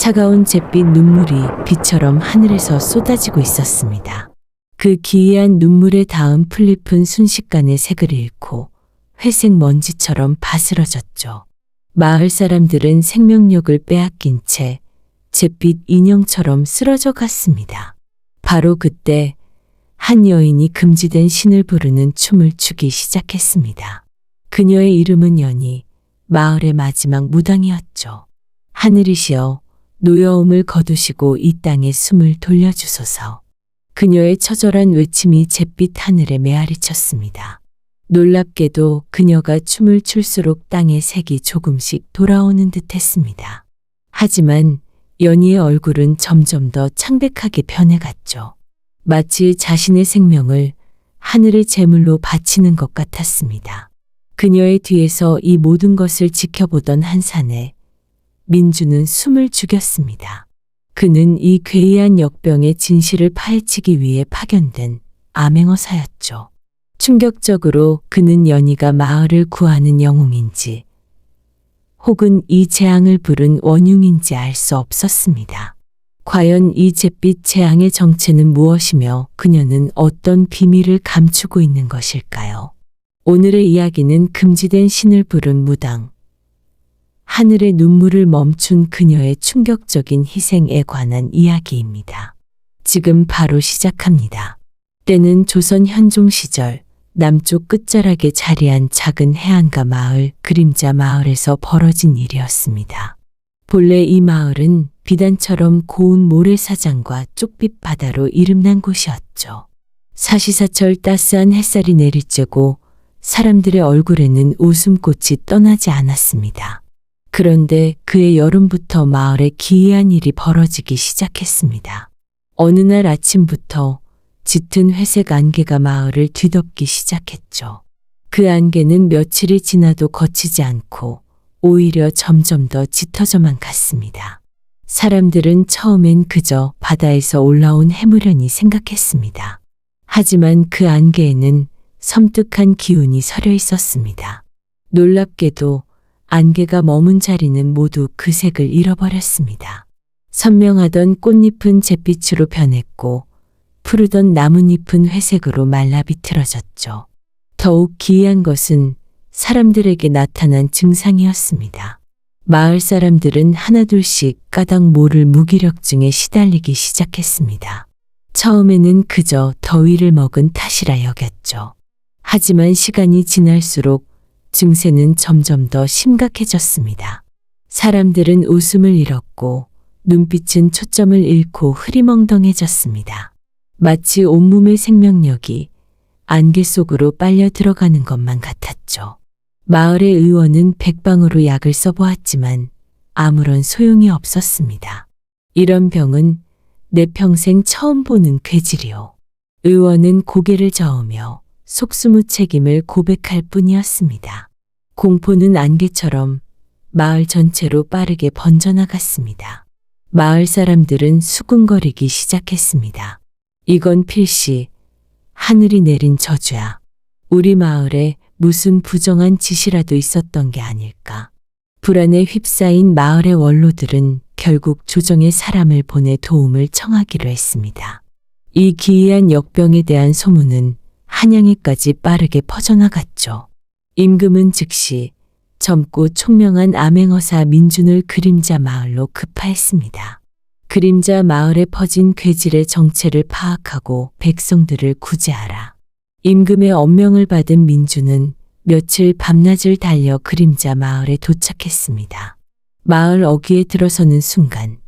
차가운 잿빛 눈물이 비처럼 하늘에서 쏟아지고 있었습니다. 그 기이한 눈물에 닿은 풀잎은 순식간에 색을 잃고 회색 먼지처럼 바스러졌죠. 마을 사람들은 생명력을 빼앗긴 채 잿빛 인형처럼 쓰러져 갔습니다. 바로 그때 한 여인이 금지된 신을 부르는 춤을 추기 시작했습니다. 그녀의 이름은 연희, 마을의 마지막 무당이었죠. 하늘이시여, 노여움을 거두시고 이 땅에 숨을 돌려주소서. 그녀의 처절한 외침이 잿빛 하늘에 메아리쳤습니다. 놀랍게도 그녀가 춤을 출수록 땅의 색이 조금씩 돌아오는 듯 했습니다. 하지만 연희의 얼굴은 점점 더 창백하게 변해갔죠. 마치 자신의 생명을 하늘의 제물로 바치는 것 같았습니다. 그녀의 뒤에서 이 모든 것을 지켜보던 한 사내, 민주는 숨을 죽였습니다. 그는 이 괴이한 역병의 진실을 파헤치기 위해 파견된 암행어사였죠. 충격적으로 그는 연희가 마을을 구하는 영웅인지 혹은 이 재앙을 부른 원흉인지 알 수 없었습니다. 과연 이 잿빛 재앙의 정체는 무엇이며 그녀는 어떤 비밀을 감추고 있는 것일까요? 오늘의 이야기는 금지된 신을 부른 무당, 하늘의 눈물을 멈춘 그녀의 충격적인 희생에 관한 이야기입니다. 지금 바로 시작합니다. 때는 조선 현종 시절 남쪽 끝자락에 자리한 작은 해안가 마을 그림자 마을에서 벌어진 일이었습니다. 본래 이 마을은 비단처럼 고운 모래사장과 쪽빛 바다로 이름난 곳이었죠. 사시사철 따스한 햇살이 내리쬐고 사람들의 얼굴에는 웃음꽃이 떠나지 않았습니다. 그런데 그해 여름부터 마을에 기이한 일이 벌어지기 시작했습니다. 어느 날 아침부터 짙은 회색 안개가 마을을 뒤덮기 시작했죠. 그 안개는 며칠이 지나도 걷히지 않고 오히려 점점 더 짙어져만 갔습니다. 사람들은 처음엔 그저 바다에서 올라온 해무련이 생각했습니다. 하지만 그 안개에는 섬뜩한 기운이 서려 있었습니다. 놀랍게도 안개가 머문 자리는 모두 그 색을 잃어버렸습니다. 선명하던 꽃잎은 잿빛으로 변했고 푸르던 나뭇잎은 회색으로 말라 비틀어졌죠. 더욱 기이한 것은 사람들에게 나타난 증상이었습니다. 마을 사람들은 하나둘씩 까닭 모를 무기력증에 시달리기 시작했습니다. 처음에는 그저 더위를 먹은 탓이라 여겼죠. 하지만 시간이 지날수록 증세는 점점 더 심각해졌습니다. 사람들은 웃음을 잃었고 눈빛은 초점을 잃고 흐리멍덩해졌습니다. 마치 온몸의 생명력이 안개 속으로 빨려 들어가는 것만 같았죠. 마을의 의원은 백방으로 약을 써보았지만 아무런 소용이 없었습니다. 이런 병은 내 평생 처음 보는 괴질이요. 의원은 고개를 저으며 속수무책임을 고백할 뿐이었습니다. 공포는 안개처럼 마을 전체로 빠르게 번져나갔습니다. 마을 사람들은 수군거리기 시작했습니다. 이건 필시 하늘이 내린 저주야. 우리 마을에 무슨 부정한 짓이라도 있었던 게 아닐까. 불안에 휩싸인 마을의 원로들은 결국 조정의 사람을 보내 도움을 청하기로 했습니다. 이 기이한 역병에 대한 소문은 한양에까지 빠르게 퍼져나갔죠. 임금은 즉시 젊고 총명한 암행어사 민준을 그림자 마을로 급파했습니다. 그림자 마을에 퍼진 괴질의 정체를 파악하고 백성들을 구제하라. 임금의 엄명을 받은 민준은 며칠 밤낮을 달려 그림자 마을에 도착했습니다. 마을 어귀에 들어서는 순간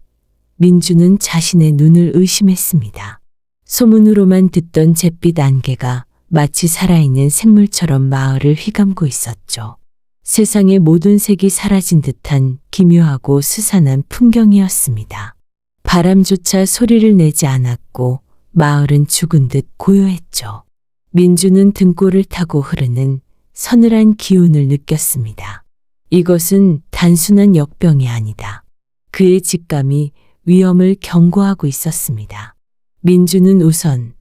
민준은 자신의 눈을 의심했습니다. 소문으로만 듣던 잿빛 안개가 마치 살아있는 생물처럼 마을을 휘감고 있었죠. 세상의 모든 색이 사라진 듯한 기묘하고 스산한 풍경이었습니다. 바람조차 소리를 내지 않았고 마을은 죽은 듯 고요했죠. 민주는 등골을 타고 흐르는 서늘한 기운을 느꼈습니다. 이것은 단순한 역병이 아니다. 그의 직감이 위험을 경고하고 있었습니다. 민주는 우선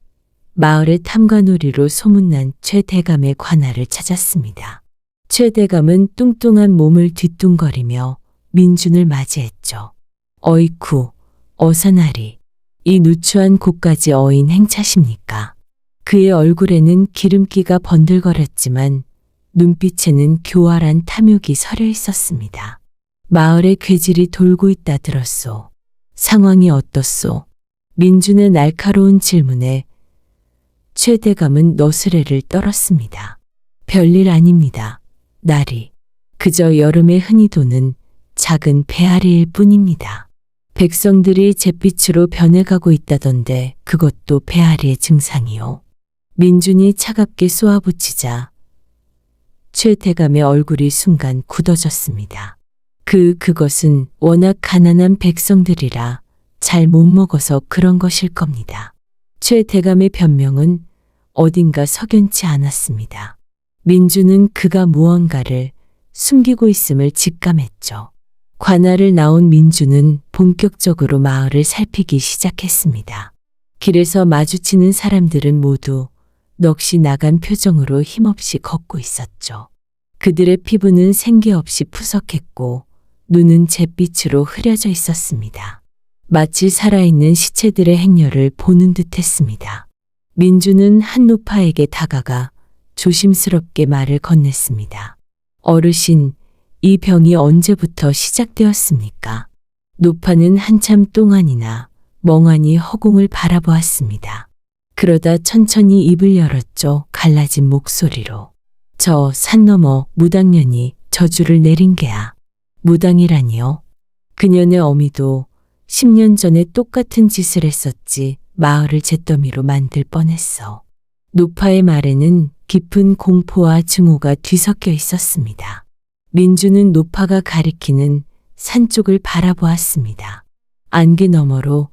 마을의 탐관오리로 소문난 최대감의 관할을 찾았습니다. 최대감은 뚱뚱한 몸을 뒤뚱거리며 민준을 맞이했죠. 어이쿠, 어사나리. 이 누추한 곳까지 어인 행차십니까? 그의 얼굴에는 기름기가 번들거렸지만 눈빛에는 교활한 탐욕이 서려 있었습니다. 마을에 괴질이 돌고 있다 들었소. 상황이 어떻소? 민준의 날카로운 질문에 최대감은 너스레를 떨었습니다. 별일 아닙니다. 나리. 그저 여름에 흔히 도는 작은 배앓이일 뿐입니다. 백성들이 잿빛으로 변해가고 있다던데 그것도 배앓이의 증상이요. 민준이 차갑게 쏘아붙이자 최대감의 얼굴이 순간 굳어졌습니다. 그것은 워낙 가난한 백성들이라 잘 못 먹어서 그런 것일 겁니다. 최대감의 변명은 어딘가 석연치 않았습니다. 민주는 그가 무언가를 숨기고 있음을 직감했죠. 관할을 나온 민주는 본격적으로 마을을 살피기 시작했습니다. 길에서 마주치는 사람들은 모두 넋이 나간 표정으로 힘없이 걷고 있었죠. 그들의 피부는 생기 없이 푸석했고 눈은 잿빛으로 흐려져 있었습니다. 마치 살아있는 시체들의 행렬을 보는 듯 했습니다. 민주는 한 노파에게 다가가 조심스럽게 말을 건넸습니다. 어르신, 이 병이 언제부터 시작되었습니까? 노파는 한참 동안이나 멍하니 허공을 바라보았습니다. 그러다 천천히 입을 열었죠. 갈라진 목소리로. 저 산 너머 무당년이 저주를 내린 게야. 무당이라니요? 그년의 어미도 10년 전에 똑같은 짓을 했었지. 마을을 잿더미로 만들 뻔했어. 노파의 말에는 깊은 공포와 증오가 뒤섞여 있었습니다. 민주는 노파가 가리키는 산 쪽을 바라보았습니다. 안개 너머로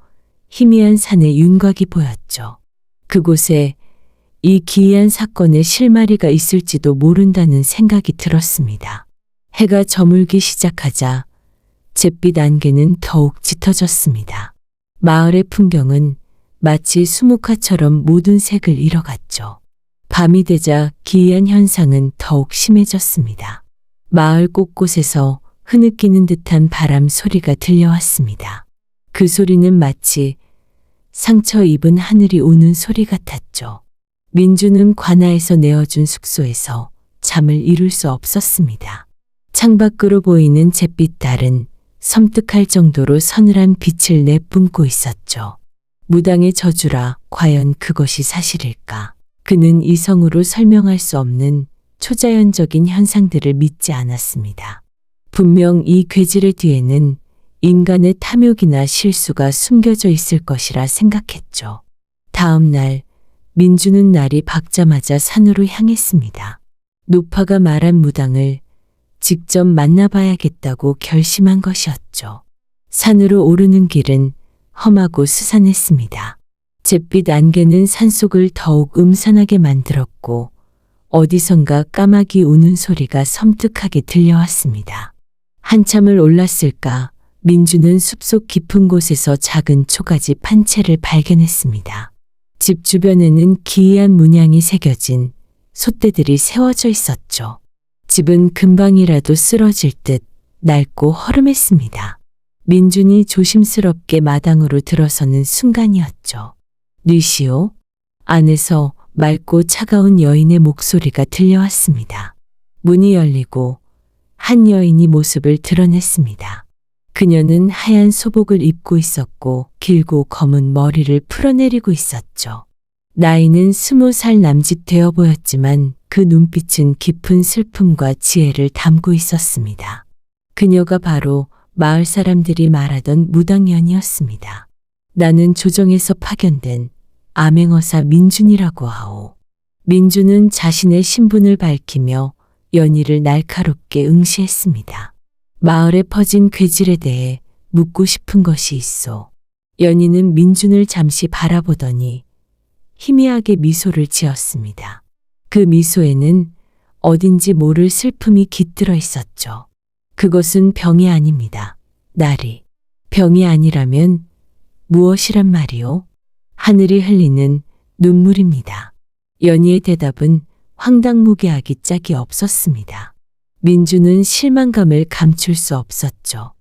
희미한 산의 윤곽이 보였죠. 그곳에 이 기이한 사건의 실마리가 있을지도 모른다는 생각이 들었습니다. 해가 저물기 시작하자 잿빛 안개는 더욱 짙어졌습니다. 마을의 풍경은 마치 수묵화처럼 모든 색을 잃어갔죠. 밤이 되자 기이한 현상은 더욱 심해졌습니다. 마을 곳곳에서 흐느끼는 듯한 바람 소리가 들려왔습니다. 그 소리는 마치 상처 입은 하늘이 우는 소리 같았죠. 민주는 관아에서 내어준 숙소에서 잠을 이룰 수 없었습니다. 창밖으로 보이는 잿빛 달은 섬뜩할 정도로 서늘한 빛을 내뿜고 있었죠. 무당의 저주라 과연 그것이 사실일까? 그는 이성으로 설명할 수 없는 초자연적인 현상들을 믿지 않았습니다. 분명 이 괴질의 뒤에는 인간의 탐욕이나 실수가 숨겨져 있을 것이라 생각했죠. 다음 날 민주는 날이 밝자마자 산으로 향했습니다. 노파가 말한 무당을 직접 만나봐야겠다고 결심한 것이었죠. 산으로 오르는 길은 험하고 스산했습니다. 잿빛 안개는 산속을 더욱 음산하게 만들었고 어디선가 까마귀 우는 소리가 섬뜩하게 들려왔습니다. 한참을 올랐을까 민주는 숲속 깊은 곳에서 작은 초가집 한 채를 발견했습니다. 집 주변에는 기이한 문양이 새겨진 솥대들이 세워져 있었죠. 집은 금방이라도 쓰러질 듯 낡고 허름했습니다. 민준이 조심스럽게 마당으로 들어서는 순간이었죠. 뉘시오? 안에서 맑고 차가운 여인의 목소리가 들려왔습니다. 문이 열리고 한 여인이 모습을 드러냈습니다. 그녀는 하얀 소복을 입고 있었고 길고 검은 머리를 풀어내리고 있었죠. 나이는 20살 남짓 되어 보였지만 그 눈빛은 깊은 슬픔과 지혜를 담고 있었습니다. 그녀가 바로 마을 사람들이 말하던 무당년이었습니다. 나는 조정에서 파견된 암행어사 민준이라고 하오. 민준은 자신의 신분을 밝히며 연희를 날카롭게 응시했습니다. 마을에 퍼진 괴질에 대해 묻고 싶은 것이 있어. 연희는 민준을 잠시 바라보더니 희미하게 미소를 지었습니다. 그 미소에는 어딘지 모를 슬픔이 깃들어 있었죠. 그것은 병이 아닙니다. 나리. 병이 아니라면 무엇이란 말이오? 하늘이 흘리는 눈물입니다. 연희의 대답은 황당무계하기 짝이 없었습니다. 민주는 실망감을 감출 수 없었죠.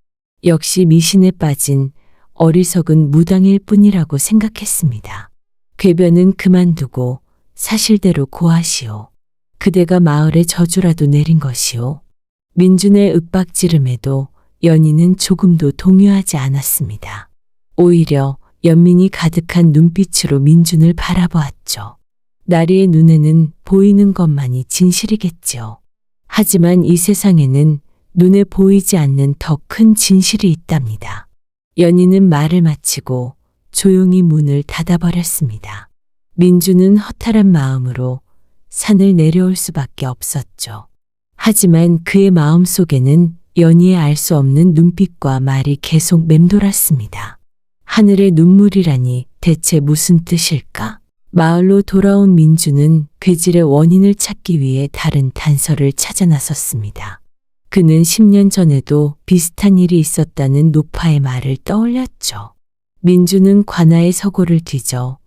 역시 미신에 빠진 어리석은 무당일 뿐이라고 생각했습니다. 궤변은 그만두고 사실대로 고하시오. 그대가 마을에 저주라도 내린 것이오. 민준의 윽박지름에도 연희는 조금도 동요하지 않았습니다. 오히려 연민이 가득한 눈빛으로 민준을 바라보았죠. 나리의 눈에는 보이는 것만이 진실이겠지요. 하지만 이 세상에는 눈에 보이지 않는 더 큰 진실이 있답니다. 연희는 말을 마치고 조용히 문을 닫아버렸습니다. 민준은 허탈한 마음으로 산을 내려올 수밖에 없었죠. 하지만 그의 마음 속에는 연희의 알 수 없는 눈빛과 말이 계속 맴돌았습니다. 하늘의 눈물이라니 대체 무슨 뜻일까? 마을로 돌아온 민준은 괴질의 원인을 찾기 위해 다른 단서를 찾아 나섰습니다. 그는 10년 전에도 비슷한 일이 있었다는 노파의 말을 떠올렸죠. 민준은 관아의 서고를 뒤져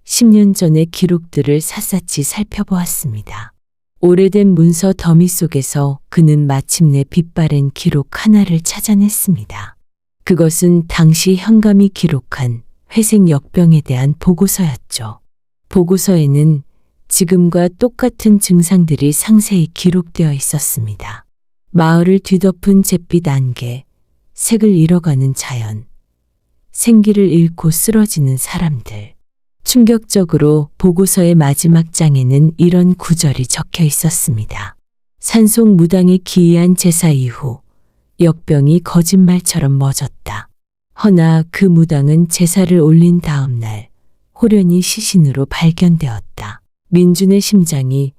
10년 전의 기록들을 샅샅이 살펴보았습니다. 오래된 문서 더미 속에서 그는 마침내 빛바랜 기록 하나를 찾아냈습니다. 그것은 당시 현감이 기록한 회색 역병에 대한 보고서였죠. 보고서에는 지금과 똑같은 증상들이 상세히 기록되어 있었습니다. 마을을 뒤덮은 잿빛 안개, 색을 잃어가는 자연, 생기를 잃고 쓰러지는 사람들. 충격적으로 보고서의 마지막 장에는 이런 구절이 적혀 있었습니다. 산속 무당의 기이한 제사 이후 역병이 거짓말처럼 멎었다. 허나 그 무당은 제사를 올린 다음 날 호련히 시신으로 발견되었다. 민준의 심장이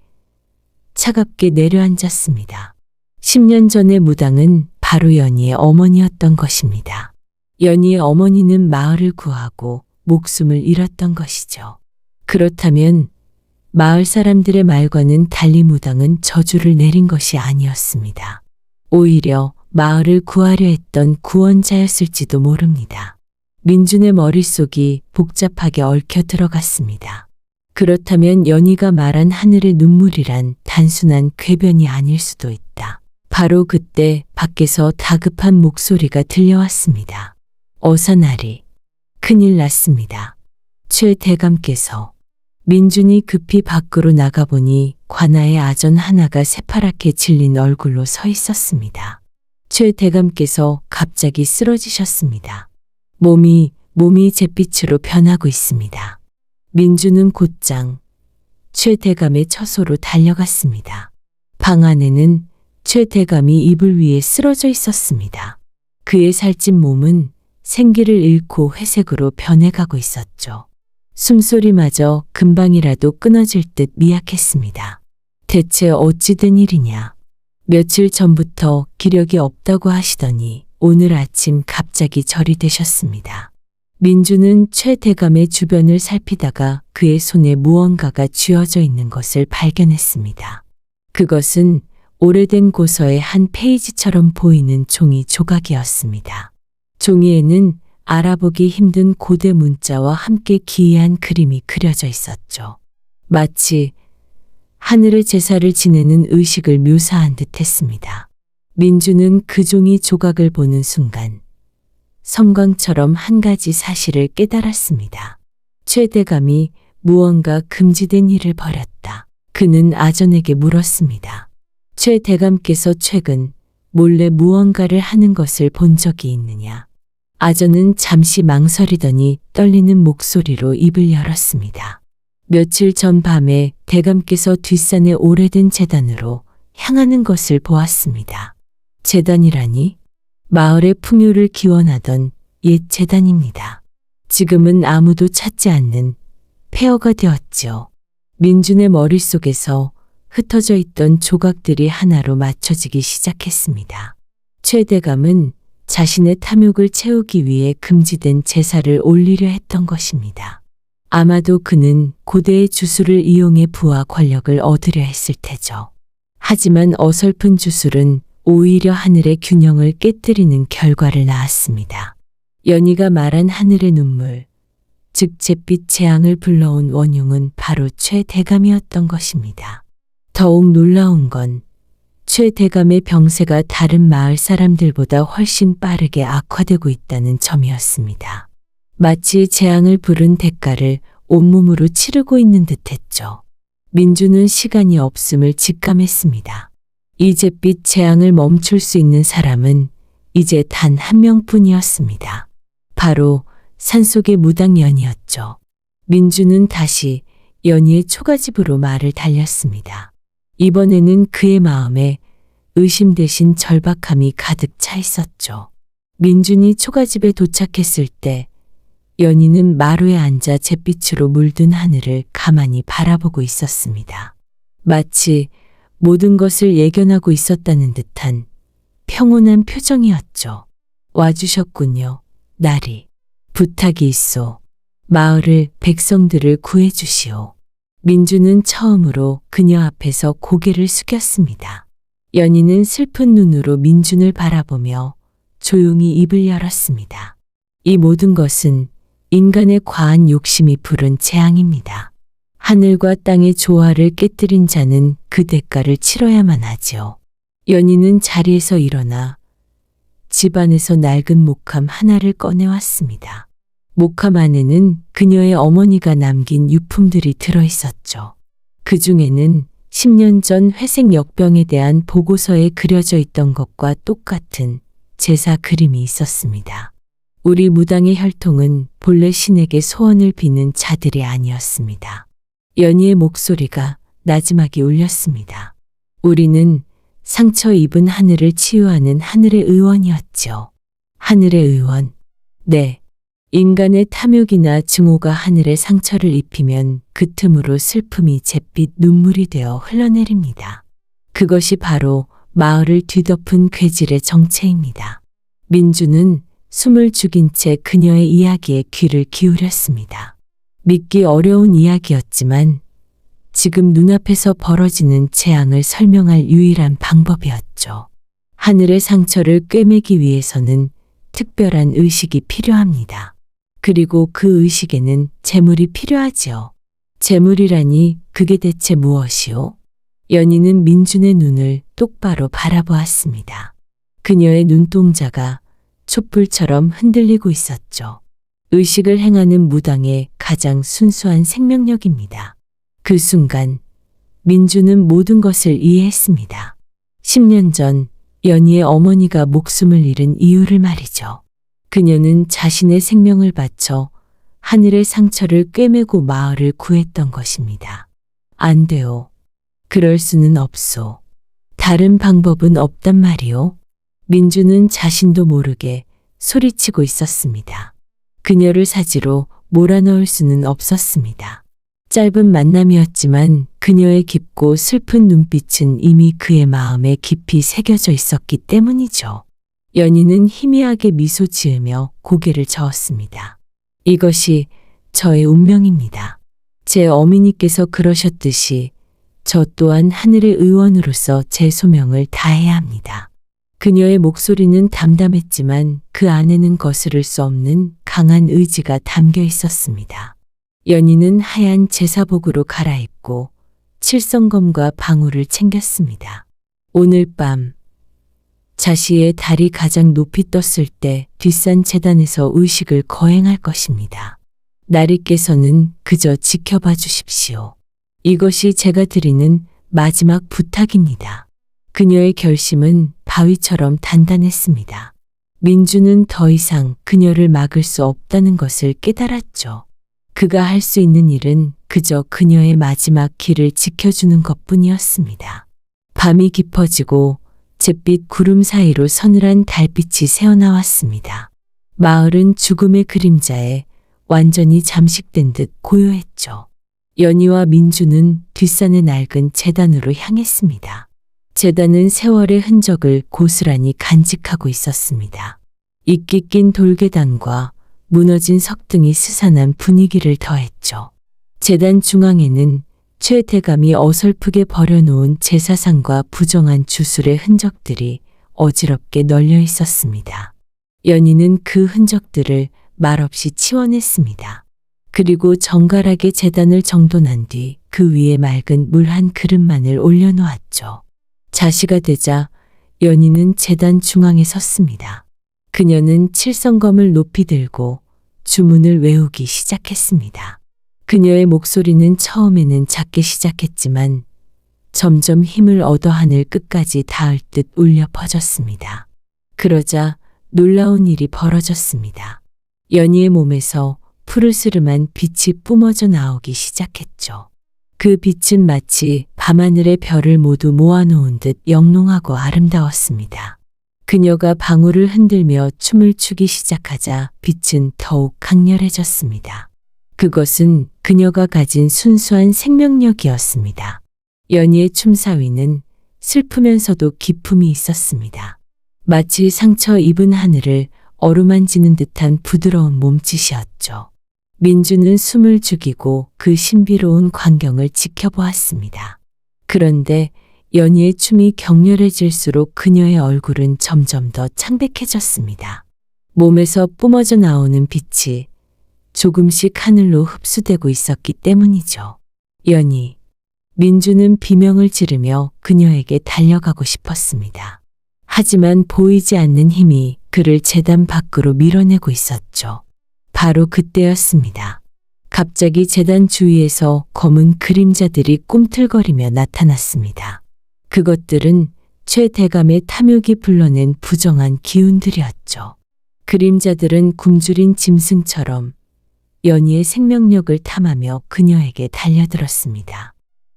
차갑게 내려앉았습니다. 10년 전의 무당은 바로 연희의 어머니였던 것입니다. 연희의 어머니는 마을을 구하고 목숨을 잃었던 것이죠. 그렇다면 마을 사람들의 말과는 달리 무당은 저주를 내린 것이 아니었습니다. 오히려 마을을 구하려 했던 구원자였을지도 모릅니다. 민준의 머릿속이 복잡하게 얽혀 들어갔습니다. 그렇다면 연희가 말한 하늘의 눈물이란 단순한 궤변이 아닐 수도 있다. 바로 그때 밖에서 다급한 목소리가 들려왔습니다. 어사나리, 큰일 났습니다. 최 대감께서. 민준이 급히 밖으로 나가보니 관아의 아전 하나가 새파랗게 질린 얼굴로 서 있었습니다. 최 대감께서 갑자기 쓰러지셨습니다. 몸이 잿빛으로 변하고 있습니다. 민준은 곧장 최 대감의 처소로 달려갔습니다. 방 안에는 최 대감이 이불 위에 쓰러져 있었습니다. 그의 살찐 몸은 생기를 잃고 회색으로 변해가고 있었죠. 숨소리마저 금방이라도 끊어질 듯 미약했습니다. 대체 어찌 된 일이냐. 며칠 전부터 기력이 없다고 하시더니 오늘 아침 갑자기 절이 되셨습니다. 민준은 최 대감의 주변을 살피다가 그의 손에 무언가가 쥐어져 있는 것을 발견했습니다. 그것은 오래된 고서의 한 페이지처럼 보이는 종이 조각이었습니다. 종이에는 알아보기 힘든 고대 문자와 함께 기이한 그림이 그려져 있었죠. 마치 하늘의 제사를 지내는 의식을 묘사한 듯 했습니다. 민준은 그 종이 조각을 보는 순간 섬광처럼 한 가지 사실을 깨달았습니다. 최 대감이 무언가 금지된 일을 벌였다. 그는 아전에게 물었습니다. 최 대감께서 최근 몰래 무언가를 하는 것을 본 적이 있느냐? 아전은 잠시 망설이더니 떨리는 목소리로 입을 열었습니다. 며칠 전 밤에 대감께서 뒷산의 오래된 제단으로 향하는 것을 보았습니다. 제단이라니? 마을의 풍요를 기원하던 옛 제단입니다. 지금은 아무도 찾지 않는 폐허가 되었지요. 민준의 머릿속에서 흩어져 있던 조각들이 하나로 맞춰지기 시작했습니다. 최 대감은 자신의 탐욕을 채우기 위해 금지된 제사를 올리려 했던 것입니다. 아마도 그는 고대의 주술을 이용해 부와 권력을 얻으려 했을 테죠. 하지만 어설픈 주술은 오히려 하늘의 균형을 깨뜨리는 결과를 낳았습니다. 연희가 말한 하늘의 눈물, 즉 잿빛 재앙을 불러온 원흉은 바로 최 대감이었던 것입니다. 더욱 놀라운 건 최 대감의 병세가 다른 마을 사람들보다 훨씬 빠르게 악화되고 있다는 점이었습니다. 마치 재앙을 부른 대가를 온몸으로 치르고 있는 듯했죠. 민주는 시간이 없음을 직감했습니다. 이 잿빛 재앙을 멈출 수 있는 사람은 이제 단 한 명뿐이었습니다. 바로 산속의 무당 연희였죠. 민주는 다시 연희의 초가집으로 말을 달렸습니다. 이번에는 그의 마음에 의심 대신 절박함이 가득 차 있었죠. 민준이 초가집에 도착했을 때 연희는 마루에 앉아 잿빛으로 물든 하늘을 가만히 바라보고 있었습니다. 마치 모든 것을 예견하고 있었다는 듯한 평온한 표정이었죠. 와주셨군요, 나리. 부탁이 있소. 마을을 백성들을 구해주시오. 민주는 처음으로 그녀 앞에서 고개를 숙였습니다. 연희는 슬픈 눈으로 민준을 바라보며 조용히 입을 열었습니다. 이 모든 것은 인간의 과한 욕심이 부른 재앙입니다. 하늘과 땅의 조화를 깨뜨린 자는 그 대가를 치러야만 하지요. 연희는 자리에서 일어나 집안에서 낡은 목함 하나를 꺼내왔습니다. 목함 안에는 그녀의 어머니가 남긴 유품들이 들어있었죠. 그 중에는 10년 전 회색 역병에 대한 보고서에 그려져 있던 것과 똑같은 제사 그림이 있었습니다. 우리 무당의 혈통은 본래 신에게 소원을 비는 자들이 아니었습니다. 연희의 목소리가 나지막이 울렸습니다. 우리는 상처 입은 하늘을 치유하는 하늘의 의원이었죠. 하늘의 의원. 네. 인간의 탐욕이나 증오가 하늘에 상처를 입히면 그 틈으로 슬픔이 잿빛 눈물이 되어 흘러내립니다. 그것이 바로 마을을 뒤덮은 괴질의 정체입니다. 민주는 숨을 죽인 채 그녀의 이야기에 귀를 기울였습니다. 믿기 어려운 이야기였지만 지금 눈앞에서 벌어지는 재앙을 설명할 유일한 방법이었죠. 하늘의 상처를 꿰매기 위해서는 특별한 의식이 필요합니다. 그리고 그 의식에는 재물이 필요하지요. 재물이라니 그게 대체 무엇이요? 연희는 민준의 눈을 똑바로 바라보았습니다. 그녀의 눈동자가 촛불처럼 흔들리고 있었죠. 의식을 행하는 무당의 가장 순수한 생명력입니다. 그 순간 민주는 모든 것을 이해했습니다. 10년 전 연희의 어머니가 목숨을 잃은 이유를 말이죠. 그녀는 자신의 생명을 바쳐 하늘의 상처를 꿰매고 마을을 구했던 것입니다. 안 돼요. 그럴 수는 없소. 다른 방법은 없단 말이오. 민주는 자신도 모르게 소리치고 있었습니다. 그녀를 사지로 몰아넣을 수는 없었습니다. 짧은 만남이었지만 그녀의 깊고 슬픈 눈빛은 이미 그의 마음에 깊이 새겨져 있었기 때문이죠. 연희는 희미하게 미소 지으며 고개를 저었습니다. 이것이 저의 운명입니다. 제 어머니께서 그러셨듯이 저 또한 하늘의 의원으로서 제 소명을 다해야 합니다. 그녀의 목소리는 담담했지만 그 안에는 거스를 수 없는 강한 의지가 담겨 있었습니다. 연희는 하얀 제사복으로 갈아입고 칠성검과 방울을 챙겼습니다. 오늘 밤 자시의 달이 가장 높이 떴을 때 뒷산 재단에서 의식을 거행할 것입니다. 나리께서는 그저 지켜봐 주십시오. 이것이 제가 드리는 마지막 부탁입니다. 그녀의 결심은 바위처럼 단단했습니다. 민주는 더 이상 그녀를 막을 수 없다는 것을 깨달았죠. 그가 할 수 있는 일은 그저 그녀의 마지막 길을 지켜주는 것뿐이었습니다. 밤이 깊어지고 잿빛 구름 사이로 서늘한 달빛이 새어나왔습니다. 마을은 죽음의 그림자에 완전히 잠식된 듯 고요했죠. 연희와 민주는 뒷산의 낡은 재단으로 향했습니다. 재단은 세월의 흔적을 고스란히 간직하고 있었습니다. 이끼 낀 돌계단과 무너진 석등이 스산한 분위기를 더했죠. 재단 중앙에는 최 대감이 어설프게 버려놓은 제사상과 부정한 주술의 흔적들이 어지럽게 널려 있었습니다. 연희는 그 흔적들을 말없이 치워냈습니다. 그리고 정갈하게 재단을 정돈한 뒤 그 위에 맑은 물 한 그릇만을 올려놓았죠. 자시가 되자 연희는 제단 중앙에 섰습니다. 그녀는 칠성검을 높이 들고 주문을 외우기 시작했습니다. 그녀의 목소리는 처음에는 작게 시작했지만 점점 힘을 얻어 하늘 끝까지 닿을 듯 울려 퍼졌습니다. 그러자 놀라운 일이 벌어졌습니다. 연희의 몸에서 푸르스름한 빛이 뿜어져 나오기 시작했죠. 그 빛은 마치 밤하늘의 별을 모두 모아놓은 듯 영롱하고 아름다웠습니다. 그녀가 방울을 흔들며 춤을 추기 시작하자 빛은 더욱 강렬해졌습니다. 그것은 그녀가 가진 순수한 생명력이었습니다. 연희의 춤사위는 슬프면서도 기품이 있었습니다. 마치 상처 입은 하늘을 어루만지는 듯한 부드러운 몸짓이었죠. 민주는 숨을 죽이고 그 신비로운 광경을 지켜보았습니다. 그런데 연희의 춤이 격렬해질수록 그녀의 얼굴은 점점 더 창백해졌습니다. 몸에서 뿜어져 나오는 빛이 조금씩 하늘로 흡수되고 있었기 때문이죠. 연희, 민주는 비명을 지르며 그녀에게 달려가고 싶었습니다. 하지만 보이지 않는 힘이 그를 제단 밖으로 밀어내고 있었죠. 바로 그때였습니다. 갑자기 제단 주위에서 검은 그림자들이 꿈틀거리며 나타났습니다. 그것들은 최대감의 탐욕이 불러낸 부정한 기운들이었죠. 그림자들은 굶주린 짐승처럼 연희의 생명력을 탐하며 그녀에게 달려들었습니다.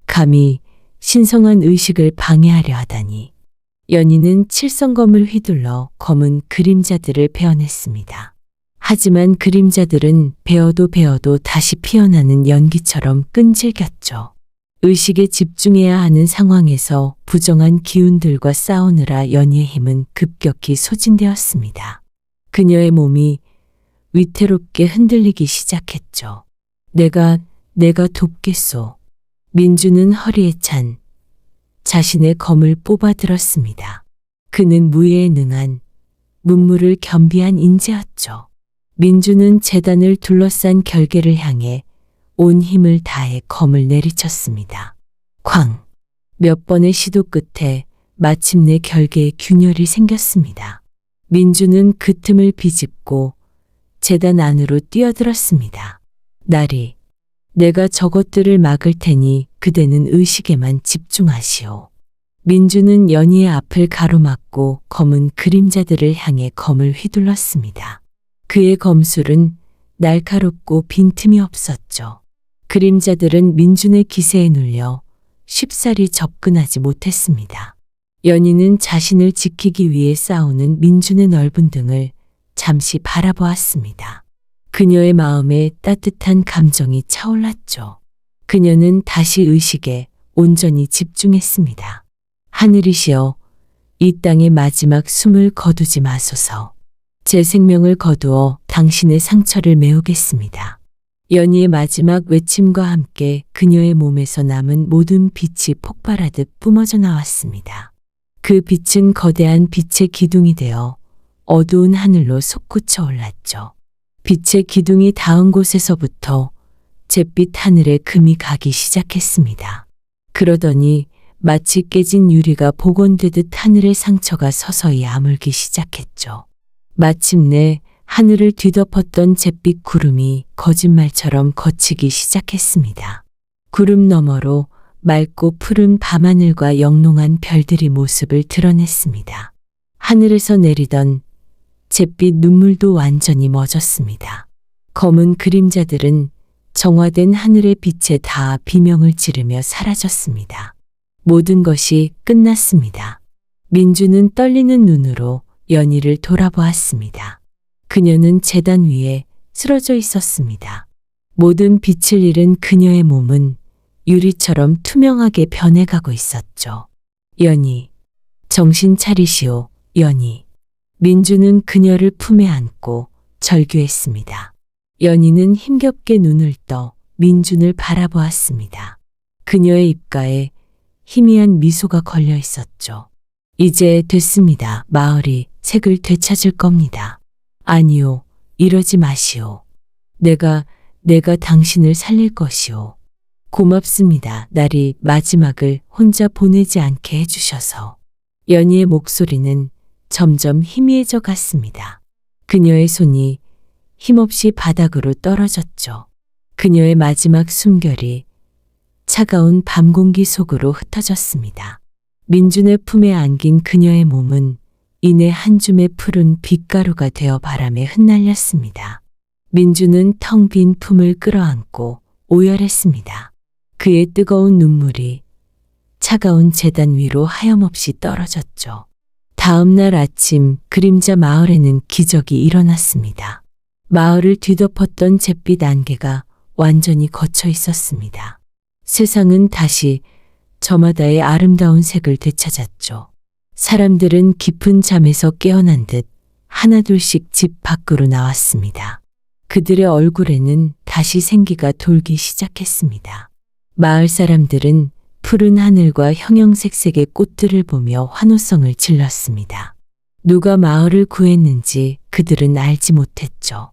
감히 신성한 의식을 방해하려 하다니. 연희는 칠성검을 휘둘러 검은 그림자들을 베어냈습니다. 하지만 그림자들은 베어도 다시 피어나는 연기처럼 끈질겼죠. 의식에 집중해야 하는 상황에서 부정한 기운들과 싸우느라 연희의 힘은 급격히 소진되었습니다. 그녀의 몸이 위태롭게 흔들리기 시작했죠. 내가 돕겠소. 민주는 허리에 찬 자신의 검을 뽑아들었습니다. 그는 무예에 능한 문무를 겸비한 인재였죠. 민주는 제단을 둘러싼 결계를 향해 온 힘을 다해 검을 내리쳤습니다. 쾅! 몇 번의 시도 끝에 마침내 결계에 균열이 생겼습니다. 민주는 그 틈을 비집고 제단 안으로 뛰어들었습니다. 나리, 내가 저것들을 막을 테니 그대는 의식에만 집중하시오. 민주는 연희의 앞을 가로막고 검은 그림자들을 향해 검을 휘둘렀습니다. 그의 검술은 날카롭고 빈틈이 없었죠. 그림자들은 민준의 기세에 눌려 쉽사리 접근하지 못했습니다. 연희는 자신을 지키기 위해 싸우는 민준의 넓은 등을 잠시 바라보았습니다. 그녀의 마음에 따뜻한 감정이 차올랐죠. 그녀는 다시 의식에 온전히 집중했습니다. 하늘이시여, 이 땅의 마지막 숨을 거두지 마소서. 제 생명을 거두어 당신의 상처를 메우겠습니다. 연희의 마지막 외침과 함께 그녀의 몸에서 남은 모든 빛이 폭발하듯 뿜어져 나왔습니다. 그 빛은 거대한 빛의 기둥이 되어 어두운 하늘로 솟구쳐 올랐죠. 빛의 기둥이 닿은 곳에서부터 잿빛 하늘에 금이 가기 시작했습니다. 그러더니 마치 깨진 유리가 복원되듯 하늘의 상처가 서서히 아물기 시작했죠. 마침내 하늘을 뒤덮었던 잿빛 구름이 거짓말처럼 걷히기 시작했습니다. 구름 너머로 맑고 푸른 밤하늘과 영롱한 별들이 모습을 드러냈습니다. 하늘에서 내리던 잿빛 눈물도 완전히 멎었습니다. 검은 그림자들은 정화된 하늘의 빛에 닿아 비명을 지르며 사라졌습니다. 모든 것이 끝났습니다. 민주는 떨리는 눈으로 연희를 돌아보았습니다. 그녀는 제단 위에 쓰러져 있었습니다. 모든 빛을 잃은 그녀의 몸은 유리처럼 투명하게 변해가고 있었죠. 연희, 정신 차리시오, 연희. 민주는 그녀를 품에 안고 절규했습니다. 연희는 힘겹게 눈을 떠 민준을 바라보았습니다. 그녀의 입가에 희미한 미소가 걸려 있었죠. 이제 됐습니다. 마을이 색을 되찾을 겁니다. 아니요, 이러지 마시오. 내가 당신을 살릴 것이오. 고맙습니다. 날이 마지막을 혼자 보내지 않게 해주셔서. 연희의 목소리는 점점 희미해져 갔습니다. 그녀의 손이 힘없이 바닥으로 떨어졌죠. 그녀의 마지막 숨결이 차가운 밤 공기 속으로 흩어졌습니다. 민준의 품에 안긴 그녀의 몸은 이내 한 줌의 푸른 빛가루가 되어 바람에 흩날렸습니다. 민준은 텅 빈 품을 끌어안고 오열했습니다. 그의 뜨거운 눈물이 차가운 제단 위로 하염없이 떨어졌죠. 다음 날 아침 그림자 마을에는 기적이 일어났습니다. 마을을 뒤덮었던 잿빛 안개가 완전히 걷혀 있었습니다. 세상은 다시 저마다의 아름다운 색을 되찾았죠. 사람들은 깊은 잠에서 깨어난 듯 하나둘씩 집 밖으로 나왔습니다. 그들의 얼굴에는 다시 생기가 돌기 시작했습니다. 마을 사람들은 푸른 하늘과 형형색색의 꽃들을 보며 환호성을 질렀습니다. 누가 마을을 구했는지 그들은 알지 못했죠.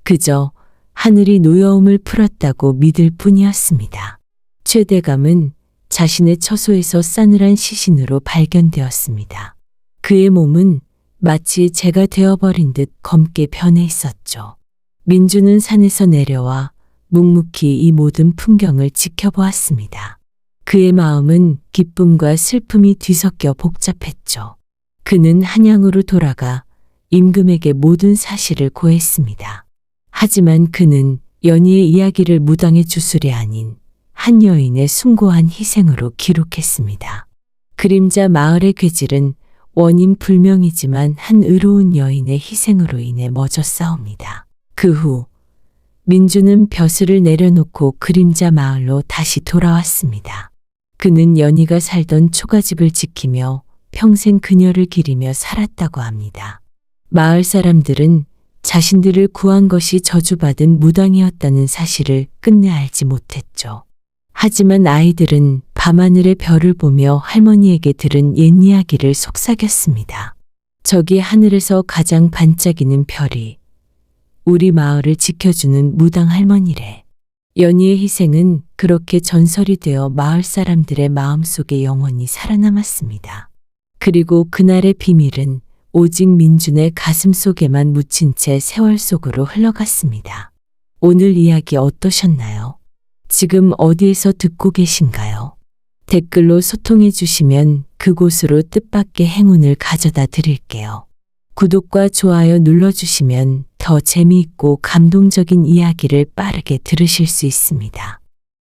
그저 하늘이 노여움을 풀었다고 믿을 뿐이었습니다. 최대감은 자신의 처소에서 싸늘한 시신으로 발견되었습니다. 그의 몸은 마치 재가 되어버린 듯 검게 변해 있었죠. 민주는 산에서 내려와 묵묵히 이 모든 풍경을 지켜보았습니다. 그의 마음은 기쁨과 슬픔이 뒤섞여 복잡했죠. 그는 한양으로 돌아가 임금에게 모든 사실을 고했습니다. 하지만 그는 연희의 이야기를 무당의 주술이 아닌 한 여인의 숭고한 희생으로 기록했습니다. 그림자 마을의 괴질은 원인 불명이지만 한 의로운 여인의 희생으로 인해 멎어싸웁니다. 그 후 민주는 벼슬을 내려놓고 그림자 마을로 다시 돌아왔습니다. 그는 연희가 살던 초가집을 지키며 평생 그녀를 기리며 살았다고 합니다. 마을 사람들은 자신들을 구한 것이 저주받은 무당이었다는 사실을 끝내 알지 못했죠. 하지만 아이들은 밤하늘의 별을 보며 할머니에게 들은 옛 이야기를 속삭였습니다. 저기 하늘에서 가장 반짝이는 별이 우리 마을을 지켜주는 무당 할머니래. 연희의 희생은 그렇게 전설이 되어 마을 사람들의 마음속에 영원히 살아남았습니다. 그리고 그날의 비밀은 오직 민준의 가슴 속에만 묻힌 채 세월 속으로 흘러갔습니다. 오늘 이야기 어떠셨나요? 지금 어디에서 듣고 계신가요? 댓글로 소통해 주시면 그곳으로 뜻밖의 행운을 가져다 드릴게요. 구독과 좋아요 눌러주시면 더 재미있고 감동적인 이야기를 빠르게 들으실 수 있습니다.